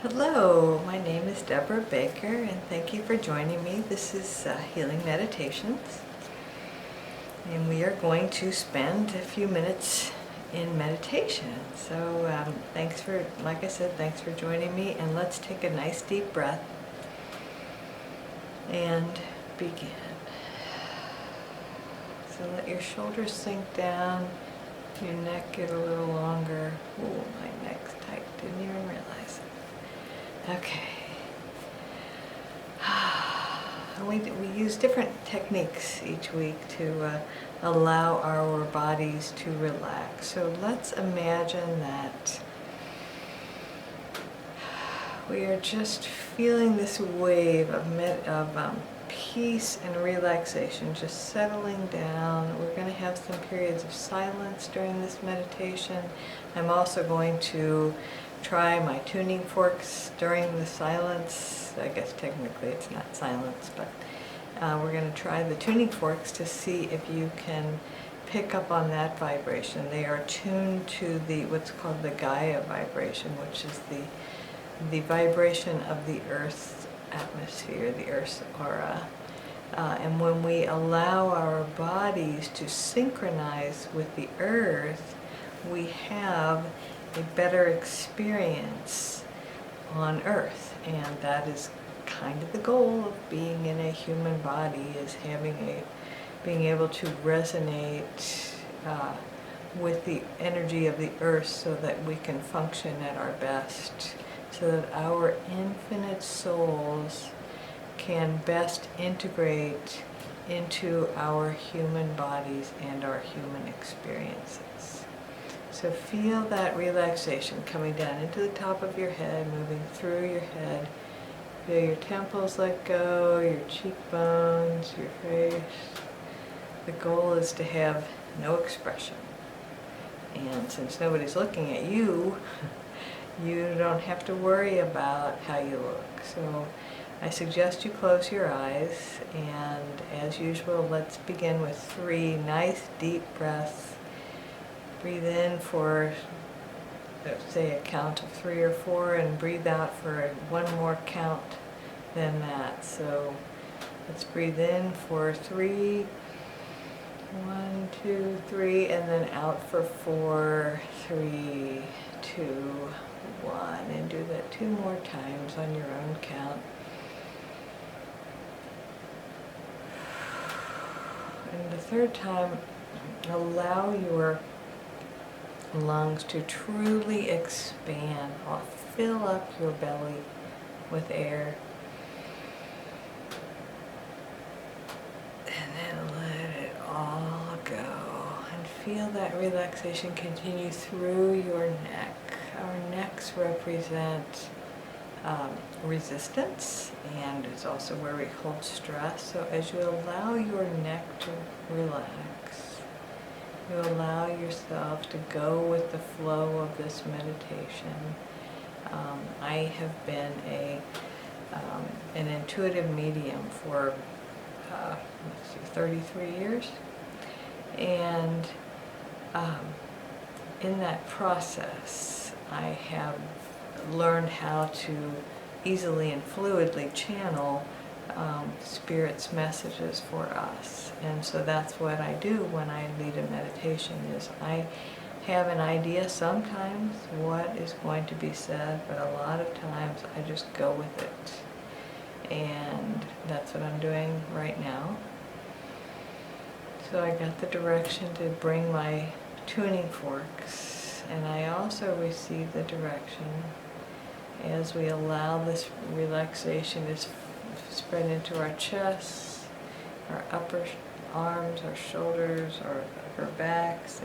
Hello, my name is Deborah Baker and thank you for joining me. This is Healing Meditations, and we are going to spend a few minutes in meditation. So like I said, thanks for joining me, and let's take a nice deep breath and begin. So let your shoulders sink down, your neck get a little longer. Oh, my neck's tight, didn't even realize it. Okay. We use different techniques each week to allow our bodies to relax. So let's imagine that we are just feeling this wave of peace and relaxation, just settling down. We're going to have some periods of silence during this meditation. I'm also going to try my tuning forks during the silence. I guess technically it's not silence, but we're going to try the tuning forks to see if you can pick up on that vibration. They are tuned to what's called the Gaia vibration, which is the vibration of the Earth's atmosphere, the Earth's aura. And when we allow our bodies to synchronize with the Earth, we have a better experience on Earth. And that is kind of the goal of being in a human body, is being able to resonate with the energy of the Earth so that we can function at our best, so that our infinite souls can best integrate into our human bodies and our human experiences. So feel that relaxation coming down into the top of your head, moving through your head. Feel your temples let go, your cheekbones, your face. The goal is to have no expression. And since nobody's looking at you, you don't have to worry about how you look. So I suggest you close your eyes, and as usual, let's begin with 3 nice deep breaths. Breathe in for, let's say, a count of 3 or 4, and breathe out for one more count than that. So let's breathe in for 3, 1, 2, 3, and then out for 4, 3, 2, 1, and do that 2 more times on your own count. And the 3rd time, allow your lungs to truly expand, or fill up your belly with air. And then let it all go. And feel that relaxation continue through your neck. Our necks represent resistance, and it's also where we hold stress. So as you allow your neck to relax, you allow yourself to go with the flow of this meditation. I have been an intuitive medium for 33 years, and in that process I have learned how to easily and fluidly channel Spirit's messages for us. And so that's what I do when I lead a meditation, is I have an idea sometimes what is going to be said, but a lot of times I just go with it. And that's what I'm doing right now. So I got the direction to bring my tuning forks, and I also received the direction as we allow this relaxation to spread into our chests, our upper arms, our shoulders, our backs,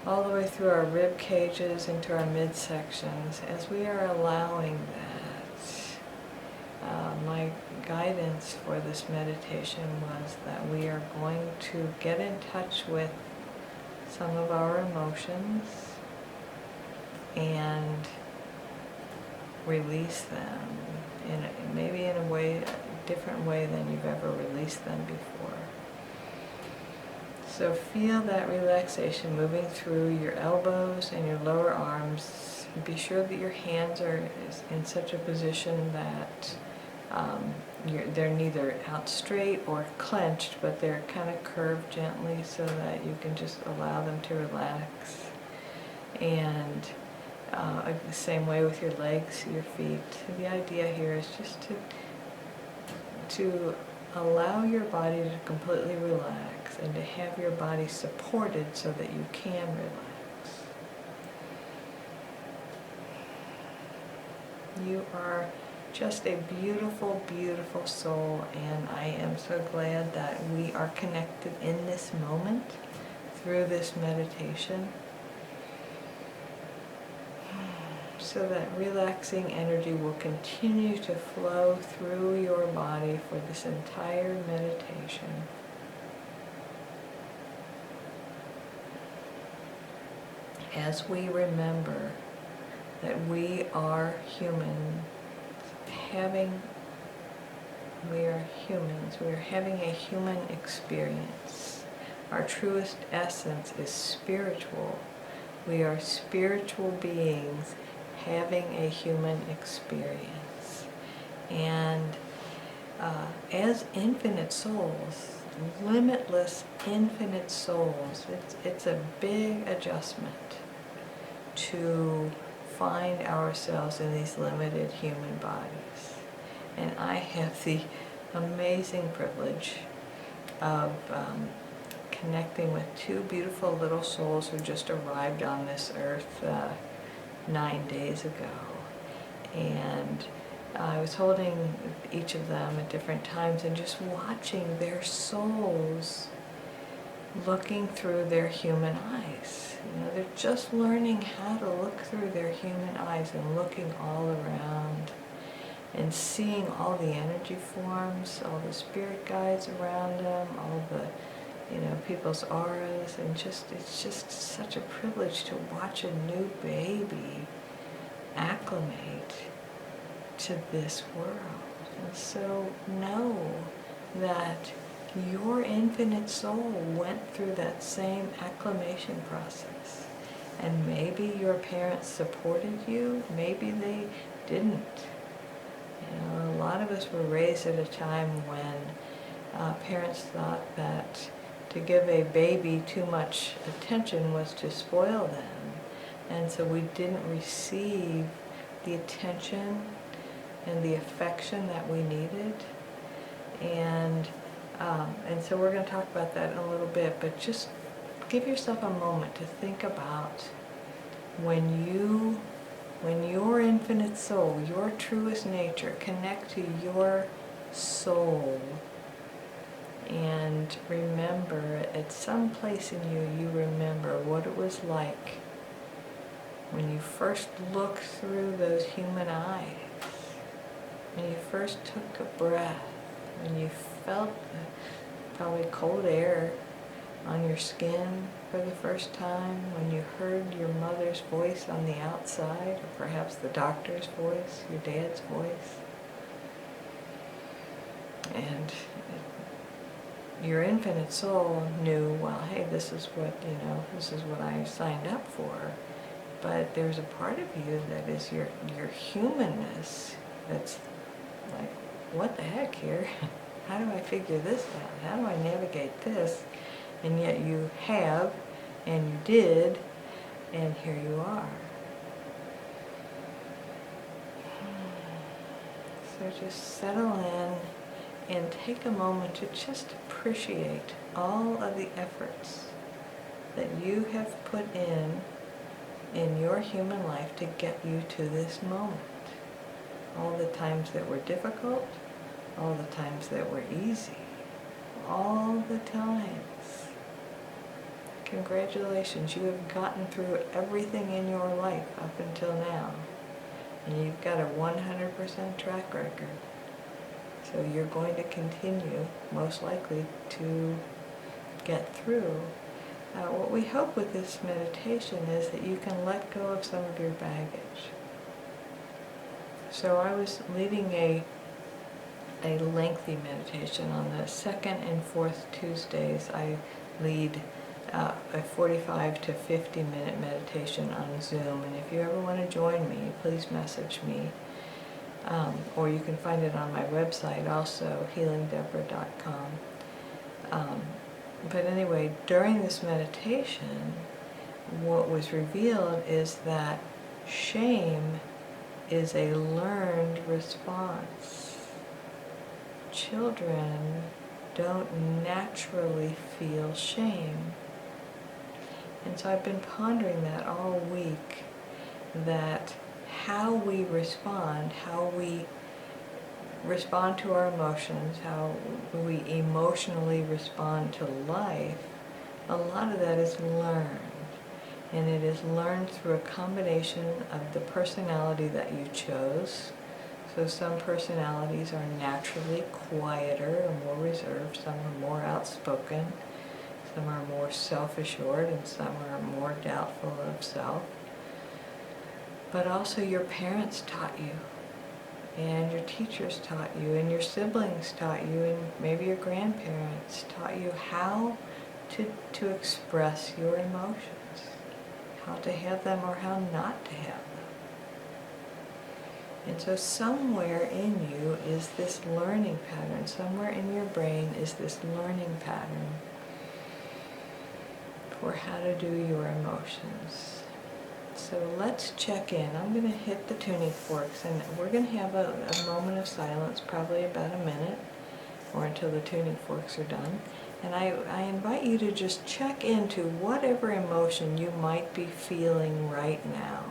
all the way through our rib cages, into our midsections. As we are allowing that, my guidance for this meditation was that we are going to get in touch with some of our emotions and release them maybe in a different way than you've ever released them before. So feel that relaxation moving through your elbows and your lower arms, be sure that your hands are in such a position that they're neither out straight or clenched, but they're kind of curved gently so that you can just allow them to relax. And the same way with your legs, your feet. The idea here is just to allow your body to completely relax and to have your body supported so that you can relax. You are just a beautiful, beautiful soul, and I am so glad that we are connected in this moment through this meditation, so that relaxing energy will continue to flow through your body for this entire meditation. As we remember that we are human, we are humans, we are having a human experience. Our truest essence is spiritual. We are spiritual beings having a human experience. And as infinite souls, limitless infinite souls, it's a big adjustment to find ourselves in these limited human bodies. And I have the amazing privilege of connecting with two beautiful little souls who just arrived on this earth 9 days ago. And I was holding each of them at different times and just watching their souls looking through their human eyes. You know, they're just learning how to look through their human eyes and looking all around and seeing all the energy forms, all the spirit guides around them, all the, people's auras, and it's just such a privilege to watch a new baby acclimate to this world. And so know that your infinite soul went through that same acclimation process. And maybe your parents supported you, maybe they didn't. A lot of us were raised at a time when parents thought that to give a baby too much attention was to spoil them. And so we didn't receive the attention and the affection that we needed. And so we're going to talk about that in a little bit, but just give yourself a moment to think about when your infinite soul, your truest nature, connect to your soul, and remember, at some place in you, you remember what it was like when you first looked through those human eyes, when you first took a breath, when you felt probably cold air on your skin for the first time, when you heard your mother's voice on the outside, or perhaps the doctor's voice, your dad's voice. And your infinite soul knew, well, hey, this is what I signed up for. But there's a part of you that is your humanness that's like, what the heck here? How do I figure this out? How do I navigate this? And yet you have, and you did, and here you are. So just settle in and take a moment to just appreciate all of the efforts that you have put in your human life to get you to this moment. All the times that were difficult, all the times that were easy, all the times. Congratulations, you have gotten through everything in your life up until now. And you've got a 100% track record. So you're going to continue, most likely, to get through. What we hope with this meditation is that you can let go of some of your baggage. So I was leading a lengthy meditation on the second and fourth Tuesdays. I lead a 45 to 50 minute meditation on Zoom. And if you ever want to join me, please message me. Or you can find it on my website also, healingdeborah.com. But anyway, during this meditation, what was revealed is that shame is a learned response. Children don't naturally feel shame. And so I've been pondering that all week, that how we respond to our emotions, how we emotionally respond to life, a lot of that is learned. And it is learned through a combination of the personality that you chose. So some personalities are naturally quieter or more reserved, some are more outspoken, some are more self-assured, and some are more doubtful of self. But also your parents taught you, and your teachers taught you, and your siblings taught you, and maybe your grandparents taught you how to express your emotions, how to have them or how not to have them. And so somewhere in you is this learning pattern, somewhere in your brain is this learning pattern for how to do your emotions. So let's check in. I'm going to hit the tuning forks, and we're going to have a moment of silence, probably about a minute, or until the tuning forks are done. And I invite you to just check into whatever emotion you might be feeling right now.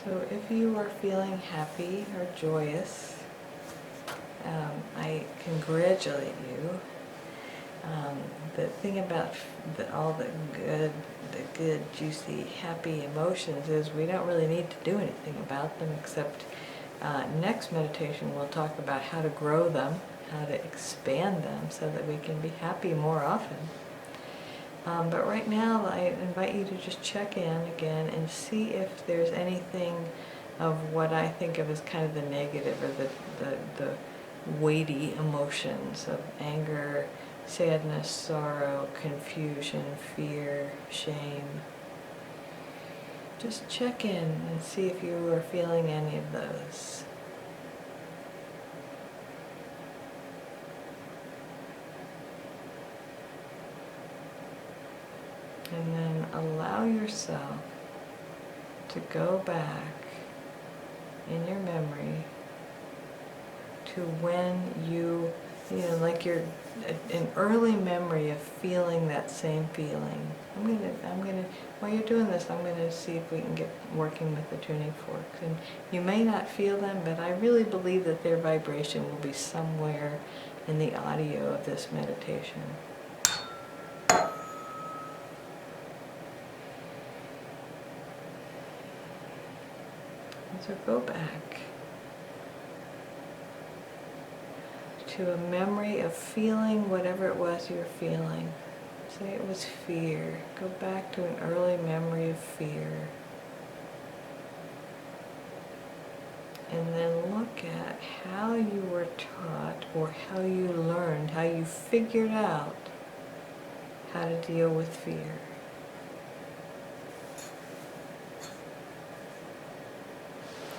So if you are feeling happy or joyous, I congratulate you. The thing about all the good, juicy, happy emotions is we don't really need to do anything about them, except next meditation we'll talk about how to grow them, how to expand them so that we can be happy more often. But right now, I invite you to just check in again and see if there's anything of what I think of as kind of the negative or the weighty emotions of anger, sadness, sorrow, confusion, fear, shame. Just check in and see if you are feeling any of those. And then allow yourself to go back in your memory to when you like an early memory of feeling that same feeling. I'm gonna, while you're doing this, I'm gonna see if we can get working with the tuning forks. And you may not feel them, but I really believe that their vibration will be somewhere in the audio of this meditation. So go back to a memory of feeling whatever it was you were feeling. Say it was fear. Go back to an early memory of fear. And then look at how you were taught or how you learned, how you figured out how to deal with fear.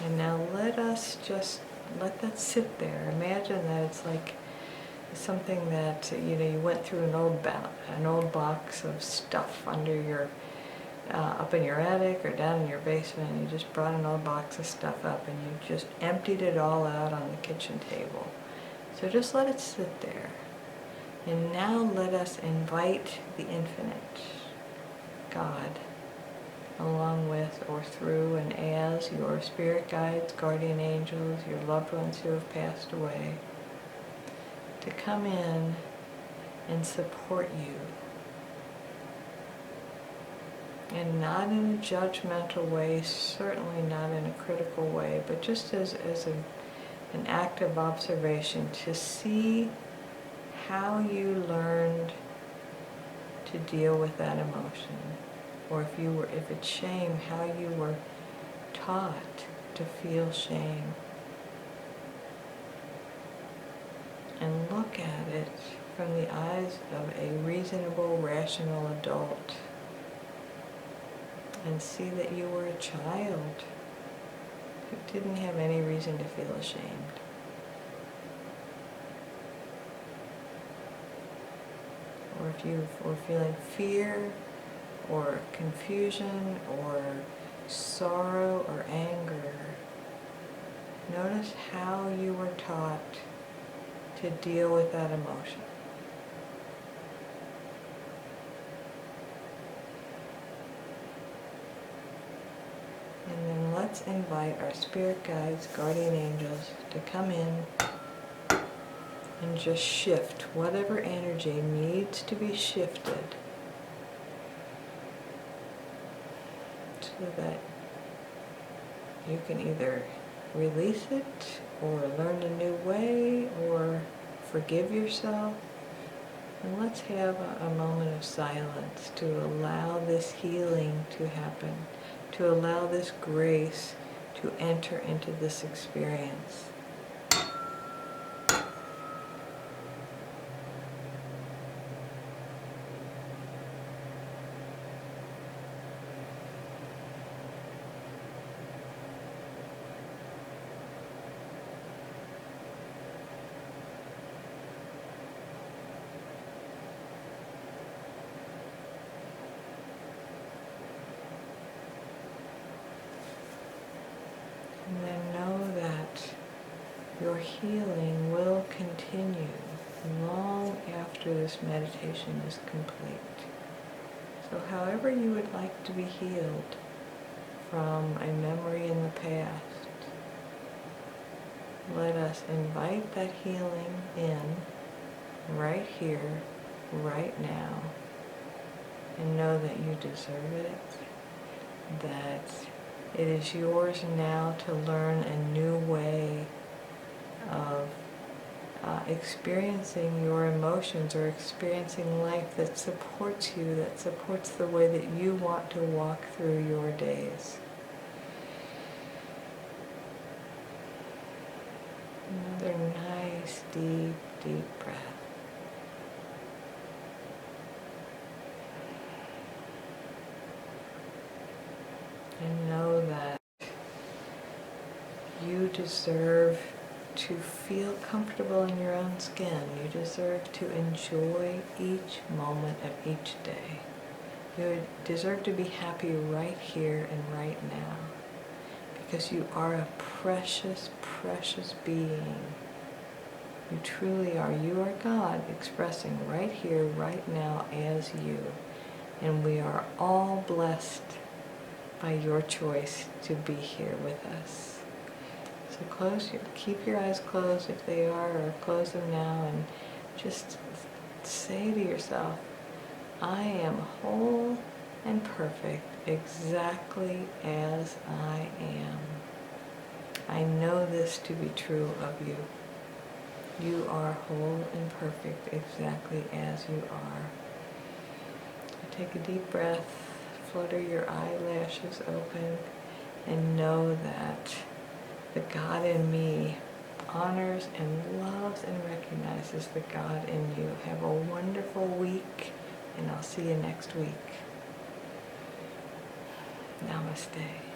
And now let that sit there. Imagine that it's like something that you went through an old box of stuff under your up in your attic or down in your basement, and you just brought an old box of stuff up and you just emptied it all out on the kitchen table. So just let it sit there. And now let us invite the infinite, God, along with or through and as your spirit guides, guardian angels, your loved ones who have passed away, to come in and support you. And not in a judgmental way, certainly not in a critical way, but just as an act of observation to see how you learned to deal with that emotion. Or if it's shame, how you were taught to feel shame. And look at it from the eyes of a reasonable, rational adult. And see that you were a child who didn't have any reason to feel ashamed. Or if you were feeling fear or confusion or sorrow or anger, notice how you were taught to deal with that emotion. And then let's invite our spirit guides, guardian angels, to come in and just shift whatever energy needs to be shifted so that you can either release it or learn a new way or forgive yourself. And let's have a moment of silence to allow this healing to happen, to allow this grace to enter into this experience. And then know that your healing will continue long after this meditation is complete. So however you would like to be healed from a memory in the past, let us invite that healing in right here, right now, and know that you deserve it, that it is yours now to learn a new way of experiencing your emotions or experiencing life that supports you, that supports the way that you want to walk through your days. Another nice, deep, deep breath. And know that you deserve to feel comfortable in your own skin. You deserve to enjoy each moment of each day. You deserve to be happy right here and right now, because you are a precious, precious being. You truly are. You are God expressing right here, right now as you. And we are all blessed by your choice to be here with us. So keep your eyes closed if they are, or close them now, and just say to yourself, I am whole and perfect exactly as I am. I know this to be true of you. You are whole and perfect exactly as you are. So take a deep breath, flutter your eyelashes open, and know that the God in me honors and loves and recognizes the God in you. Have a wonderful week, and I'll see you next week. Namaste.